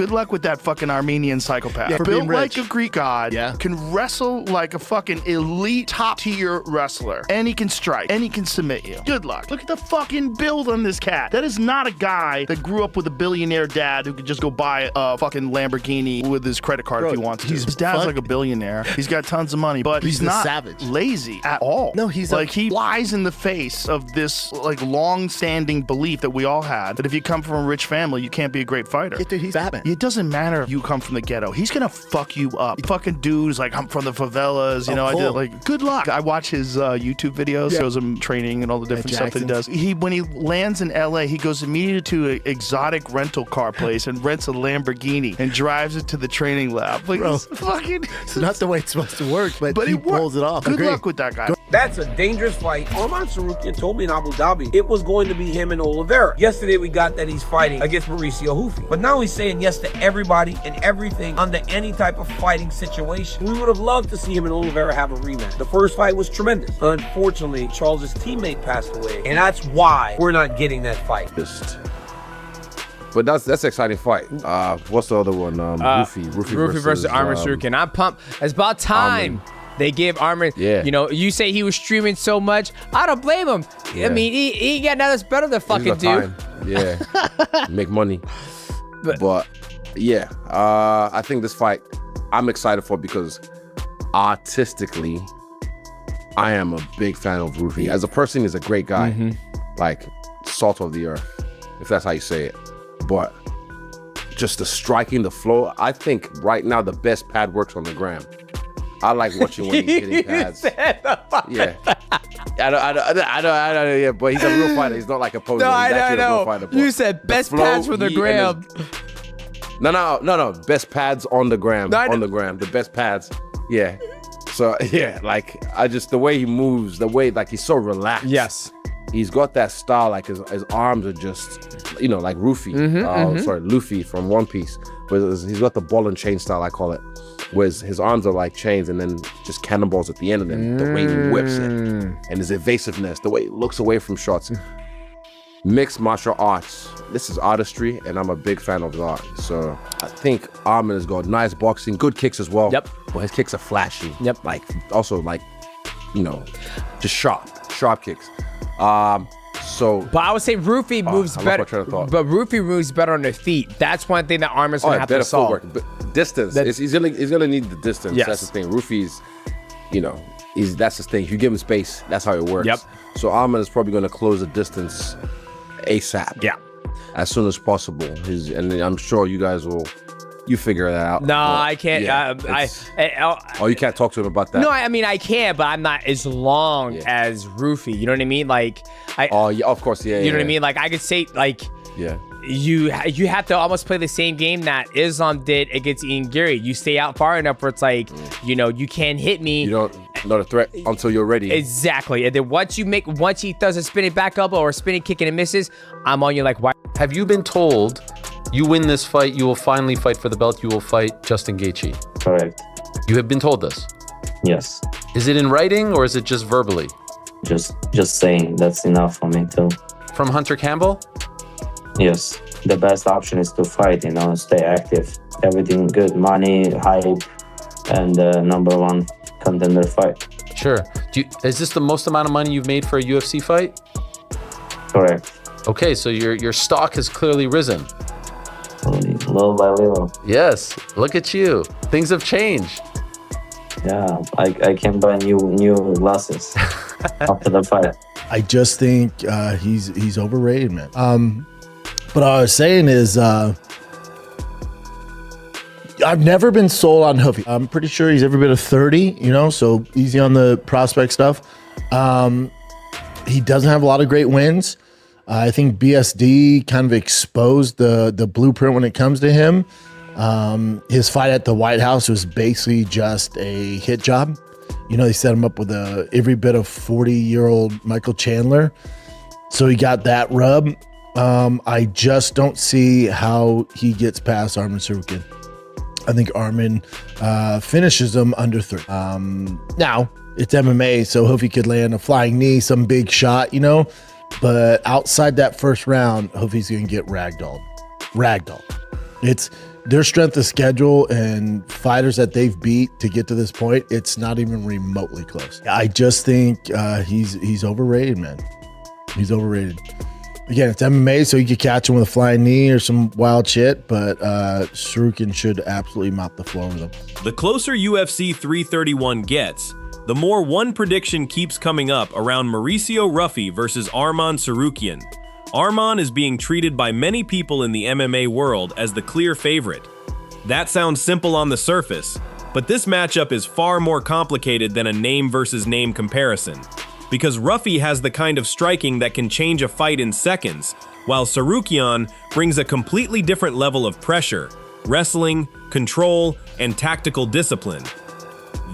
Good luck with that fucking Armenian psychopath. Yeah, Built like a Greek god, can wrestle like a fucking elite top-tier wrestler. And he can strike. And he can submit you. Good luck. Look at the fucking build on this cat. That is not a guy that grew up with a billionaire dad who could just go buy a fucking Lamborghini with his credit card if he wants to. His dad's like a billionaire. He's got tons of money, but he's not savage. Lazy at all. No, he's like he flies in the face of this like long-standing belief that we all had that if you come from a rich family, you can't be a great fighter. Yeah, dude, he's Batman. It doesn't matter if you come from the ghetto. He's gonna fuck you up. Fucking dudes like I'm from the favelas. You know, cool. I did like good luck. I watch his YouTube videos. Shows him training and all the different stuff that he does. When he lands in LA, he goes immediately to an exotic rental car place and rents a Lamborghini and drives it to the training lab. Like, bro, fucking. It's not the way it's supposed to work, but he pulls it off. Good luck with that guy. That's a dangerous fight. Arman Tsarukyan told me in Abu Dhabi it was going to be him and Oliveira. Yesterday we got that he's fighting against Mauricio Ruffy. But now he's saying yes to everybody and everything under any type of fighting situation. We would have loved to see him and Oliveira have a rematch. The first fight was tremendous. Unfortunately, Charles' teammate passed away, and that's why we're not getting that fight. But that's an exciting fight. What's the other one? Ruffy versus Arman Tsarukyan. I'm pumped. It's about time. They give Arman, you know, you say he was streaming so much. I don't blame him. I mean, he got nothing else better to fucking do. Yeah, make money. But yeah, I think this fight, I'm excited for because artistically, I am a big fan of Ruffy. As a person, he's a great guy. Like, salt of the earth, if that's how you say it. But just the striking, the flow, I think right now the best pad works on the gram. I like watching when he's hitting pads. Yeah. I don't, yeah, but he's a real fighter. He's not like a poser. No, he's I know. A real fighter, you said best pads for the gram. No. Best pads on the gram. On the gram. The best pads. Yeah. So, yeah, like, the way he moves, the way, like, he's so relaxed. Yes. He's got that style, like, his arms are just, you know, like Ruffy. Luffy from One Piece. He's got the ball and chain style, I call it. Whereas his arms are like chains and then just cannonballs at the end, and then the way he whips it and his evasiveness, the way he looks away from shots. Mixed martial arts. This is artistry, and I'm a big fan of art. So I think Arman has got nice boxing, good kicks as well. Yep. But his kicks are flashy. Yep. Like, also like, you know, just sharp kicks. But I would say Ruffy moves better. But Ruffy moves better on their feet. That's one thing that Arman's gonna have to solve. Distance. He's gonna need the distance. Yes. That's the thing. Ruffy's, you know, that's the thing. If you give him space, that's how it works. Yep. So Arman is probably gonna close the distance ASAP. Yeah. As soon as possible. And I'm sure you guys will. You figure that out. No, I can't. Yeah, you can't talk to him about that. No, I mean I can, but I'm not as long as Ruffy. You know what I mean? Like, of course, yeah. You know what I mean? Like, I could say, like, you have to almost play the same game that Islam did against Ian Gary. You stay out far enough where it's like, you know, you can't hit me. You don't know the threat until you're ready. Exactly. And then once he does a spinning back elbow or a spinning kick and it misses, I'm on you like, why? Have you been told you win this fight, you will finally fight for the belt, you will fight Justin Gaethje? Correct. You have been told this? Yes. Is it in writing or is it just verbally? Just saying. That's enough for me too. From Hunter Campbell? Yes. The best option is to fight, you know, stay active. Everything good, money, hype, and number one contender fight. Sure. Is this the most amount of money you've made for a UFC fight? Correct. Okay, so your stock has clearly risen. Little by little. Yes, look at you. Things have changed. Yeah, I can buy new glasses after the fight. I just think he's overrated, man. But all I was saying is I've never been sold on Ruffy. I'm pretty sure he's every bit of 30, you know, so easy on the prospect stuff. He doesn't have a lot of great wins. I think BSD kind of exposed the blueprint when it comes to him. His fight at the White House was basically just a hit job. You know, they set him up with every bit of 40-year-old Michael Chandler. So he got that rub. I just don't see how he gets past Arman Tsarukyan. I think Arman finishes him under 30. Now, it's MMA, so Ruffy could land a flying knee, some big shot, you know. But outside that first round, Ruffy's going to get ragdolled. It's their strength of schedule and fighters that they've beat to get to this point. It's not even remotely close. I just think he's overrated, man. He's overrated. Again, it's MMA, so you could catch him with a flying knee or some wild shit, but Tsarukyan should absolutely mop the floor with him. The closer UFC 331 gets, the more one prediction keeps coming up around Mauricio Ruffy versus Arman Tsarukyan. Arman is being treated by many people in the MMA world as the clear favorite. That sounds simple on the surface, but this matchup is far more complicated than a name versus name comparison, because Ruffy has the kind of striking that can change a fight in seconds, while Tsarukyan brings a completely different level of pressure, wrestling, control, and tactical discipline.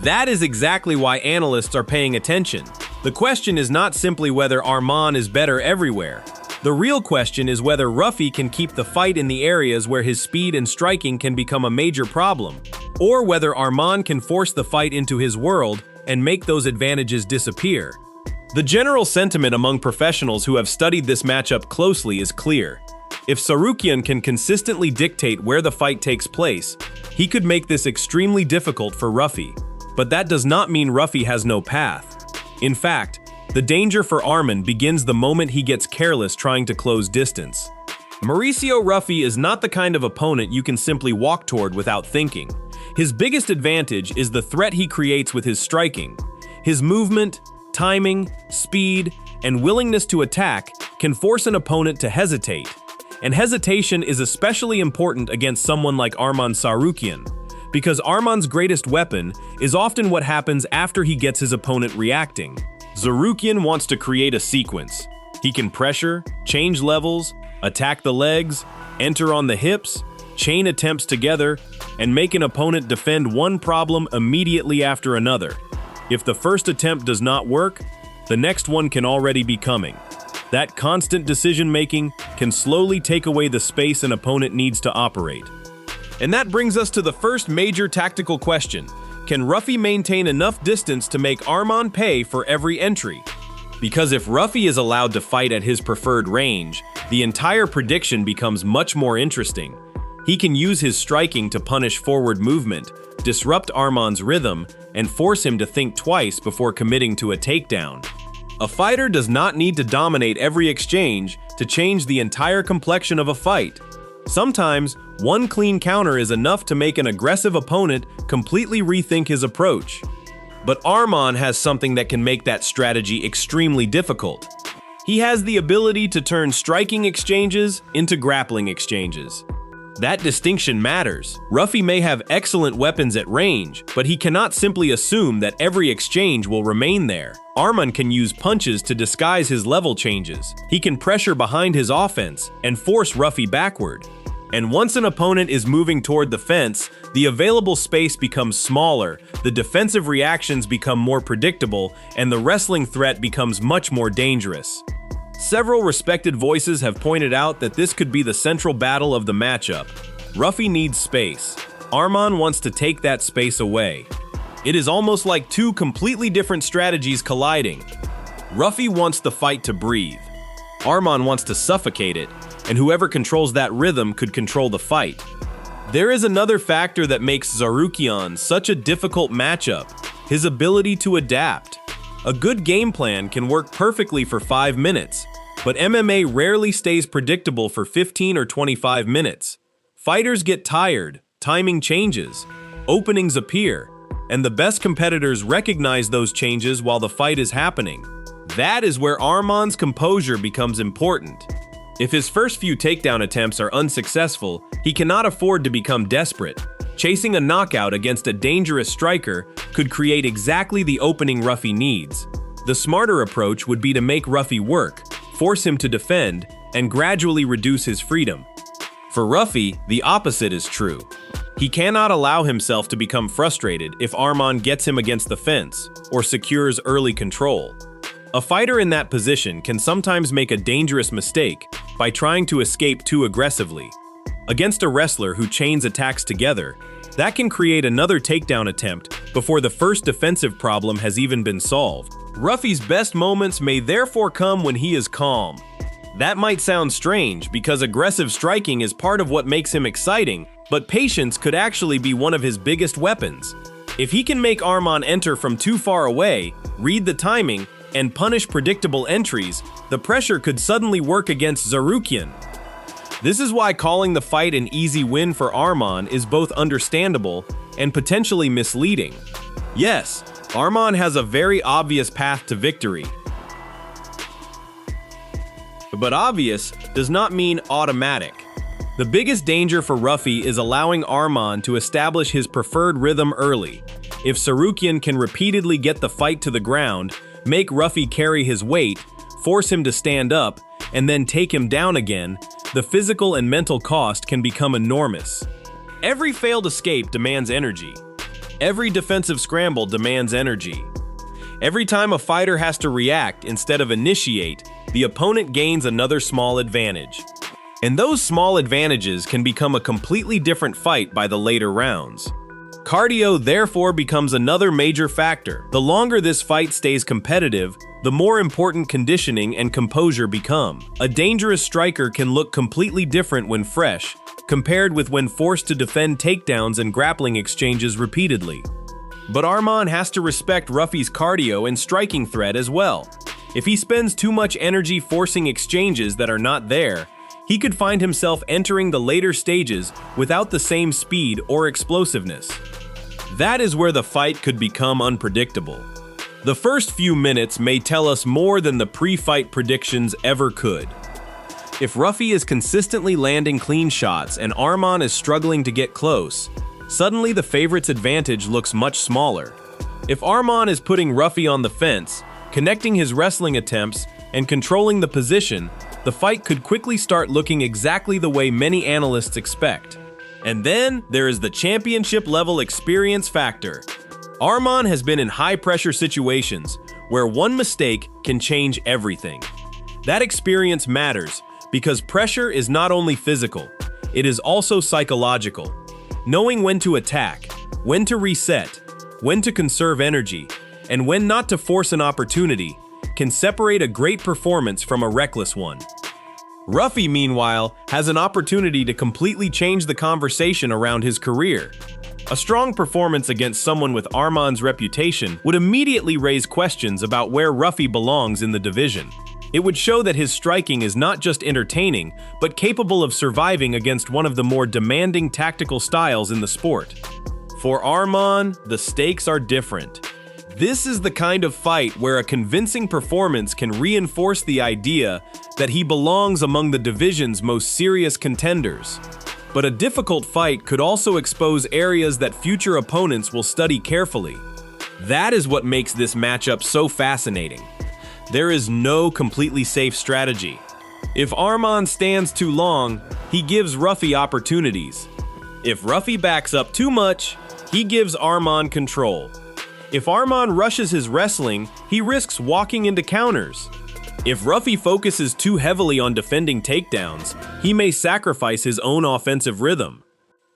That is exactly why analysts are paying attention. The question is not simply whether Arman is better everywhere. The real question is whether Ruffy can keep the fight in the areas where his speed and striking can become a major problem, or whether Arman can force the fight into his world and make those advantages disappear. The general sentiment among professionals who have studied this matchup closely is clear. If Tsarukyan can consistently dictate where the fight takes place, he could make this extremely difficult for Ruffy. But that does not mean Ruffy has no path. In fact, the danger for Arman begins the moment he gets careless trying to close distance. Mauricio Ruffy is not the kind of opponent you can simply walk toward without thinking. His biggest advantage is the threat he creates with his striking. His movement, timing, speed, and willingness to attack can force an opponent to hesitate. And hesitation is especially important against someone like Arman Tsarukyan, because Arman's greatest weapon is often what happens after he gets his opponent reacting. Tsarukyan wants to create a sequence. He can pressure, change levels, attack the legs, enter on the hips, chain attempts together, and make an opponent defend one problem immediately after another. If the first attempt does not work, the next one can already be coming. That constant decision-making can slowly take away the space an opponent needs to operate. And that brings us to the first major tactical question. Can Ruffy maintain enough distance to make Arman pay for every entry? Because if Ruffy is allowed to fight at his preferred range, the entire prediction becomes much more interesting. He can use his striking to punish forward movement, disrupt Arman's rhythm, and force him to think twice before committing to a takedown. A fighter does not need to dominate every exchange to change the entire complexion of a fight. Sometimes, one clean counter is enough to make an aggressive opponent completely rethink his approach. But Arman has something that can make that strategy extremely difficult. He has the ability to turn striking exchanges into grappling exchanges. That distinction matters. Ruffy may have excellent weapons at range, but he cannot simply assume that every exchange will remain there. Arman can use punches to disguise his level changes. He can pressure behind his offense and force Ruffy backward. And once an opponent is moving toward the fence, the available space becomes smaller, the defensive reactions become more predictable, and the wrestling threat becomes much more dangerous. Several respected voices have pointed out that this could be the central battle of the matchup. Ruffy needs space. Arman wants to take that space away. It is almost like two completely different strategies colliding. Ruffy wants the fight to breathe. Arman wants to suffocate it, and whoever controls that rhythm could control the fight. There is another factor that makes Tsarukyan such a difficult matchup: his ability to adapt. A good game plan can work perfectly for 5 minutes, but MMA rarely stays predictable for 15 or 25 minutes. Fighters get tired, timing changes, openings appear, and the best competitors recognize those changes while the fight is happening. That is where Arman's composure becomes important. If his first few takedown attempts are unsuccessful, he cannot afford to become desperate. Chasing a knockout against a dangerous striker could create exactly the opening Ruffy needs. The smarter approach would be to make Ruffy work, force him to defend, and gradually reduce his freedom. For Ruffy, the opposite is true. He cannot allow himself to become frustrated if Arman gets him against the fence or secures early control. A fighter in that position can sometimes make a dangerous mistake by trying to escape too aggressively. Against a wrestler who chains attacks together, that can create another takedown attempt before the first defensive problem has even been solved. Ruffy's best moments may therefore come when he is calm. That might sound strange because aggressive striking is part of what makes him exciting, but patience could actually be one of his biggest weapons. If he can make Arman enter from too far away, read the timing, and punish predictable entries, the pressure could suddenly work against Tsarukyan. This is why calling the fight an easy win for Arman is both understandable and potentially misleading. Yes, Arman has a very obvious path to victory. But obvious does not mean automatic. The biggest danger for Ruffy is allowing Arman to establish his preferred rhythm early. If Tsarukyan can repeatedly get the fight to the ground, make Ruffy carry his weight, force him to stand up, and then take him down again, the physical and mental cost can become enormous. Every failed escape demands energy. Every defensive scramble demands energy. Every time a fighter has to react instead of initiate, the opponent gains another small advantage. And those small advantages can become a completely different fight by the later rounds. Cardio therefore becomes another major factor. The longer this fight stays competitive, the more important conditioning and composure become. A dangerous striker can look completely different when fresh, compared with when forced to defend takedowns and grappling exchanges repeatedly. But Arman has to respect Ruffy's cardio and striking threat as well. If he spends too much energy forcing exchanges that are not there, he could find himself entering the later stages without the same speed or explosiveness. That is where the fight could become unpredictable. The first few minutes may tell us more than the pre-fight predictions ever could. If Ruffy is consistently landing clean shots and Arman is struggling to get close, suddenly the favorite's advantage looks much smaller. If Arman is putting Ruffy on the fence, connecting his wrestling attempts, and controlling the position, the fight could quickly start looking exactly the way many analysts expect. And then there is the championship-level experience factor. Arman has been in high-pressure situations where one mistake can change everything. That experience matters because pressure is not only physical, it is also psychological. Knowing when to attack, when to reset, when to conserve energy, and when not to force an opportunity can separate a great performance from a reckless one. Ruffy, meanwhile, has an opportunity to completely change the conversation around his career. A strong performance against someone with Arman's reputation would immediately raise questions about where Ruffy belongs in the division. It would show that his striking is not just entertaining, but capable of surviving against one of the more demanding tactical styles in the sport. For Arman, the stakes are different. This is the kind of fight where a convincing performance can reinforce the idea that he belongs among the division's most serious contenders. But a difficult fight could also expose areas that future opponents will study carefully. That is what makes this matchup so fascinating. There is no completely safe strategy. If Arman stands too long, he gives Ruffy opportunities. If Ruffy backs up too much, he gives Arman control. If Arman rushes his wrestling, he risks walking into counters. If Ruffy focuses too heavily on defending takedowns, he may sacrifice his own offensive rhythm.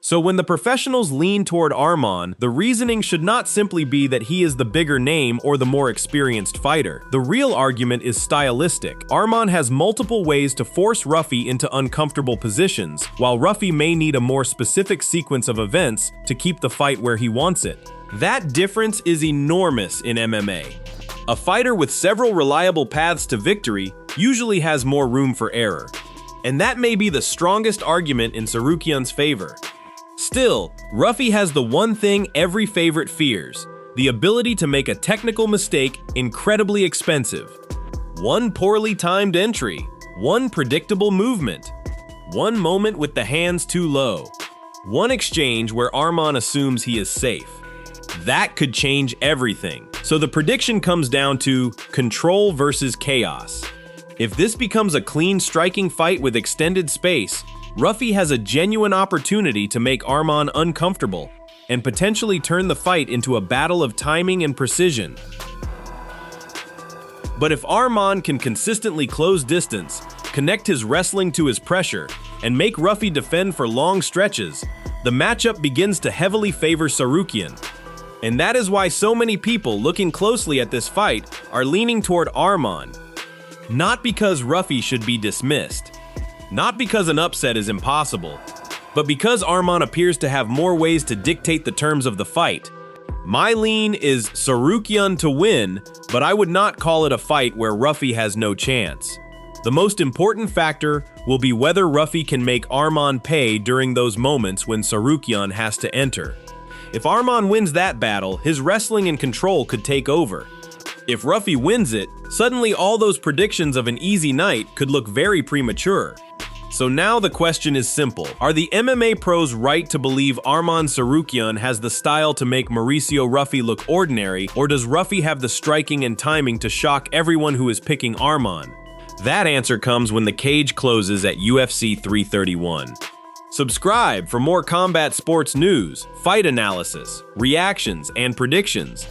So when the professionals lean toward Arman, the reasoning should not simply be that he is the bigger name or the more experienced fighter. The real argument is stylistic. Arman has multiple ways to force Ruffy into uncomfortable positions, while Ruffy may need a more specific sequence of events to keep the fight where he wants it. That difference is enormous in MMA. A fighter with several reliable paths to victory usually has more room for error. And that may be the strongest argument in Tsarukyan's favor. Still, Ruffy has the one thing every favorite fears: the ability to make a technical mistake incredibly expensive. One poorly timed entry, one predictable movement, one moment with the hands too low, one exchange where Arman assumes he is safe. That could change everything. So the prediction comes down to control versus chaos. If this becomes a clean striking fight with extended space, Ruffy has a genuine opportunity to make Arman uncomfortable and potentially turn the fight into a battle of timing and precision. But if Arman can consistently close distance, connect his wrestling to his pressure, and make Ruffy defend for long stretches, the matchup begins to heavily favor Tsarukyan. And that is why so many people looking closely at this fight are leaning toward Arman. Not because Ruffy should be dismissed. Not because an upset is impossible, but because Arman appears to have more ways to dictate the terms of the fight. My lean is Tsarukyan to win, but I would not call it a fight where Ruffy has no chance. The most important factor will be whether Ruffy can make Arman pay during those moments when Tsarukyan has to enter. If Arman wins that battle, his wrestling and control could take over. If Ruffy wins it, suddenly all those predictions of an easy night could look very premature. So now the question is simple. Are the MMA pros right to believe Arman Tsarukyan has the style to make Mauricio Ruffy look ordinary, or does Ruffy have the striking and timing to shock everyone who is picking Arman? That answer comes when the cage closes at UFC 331. Subscribe for more combat sports news, fight analysis, reactions, and predictions.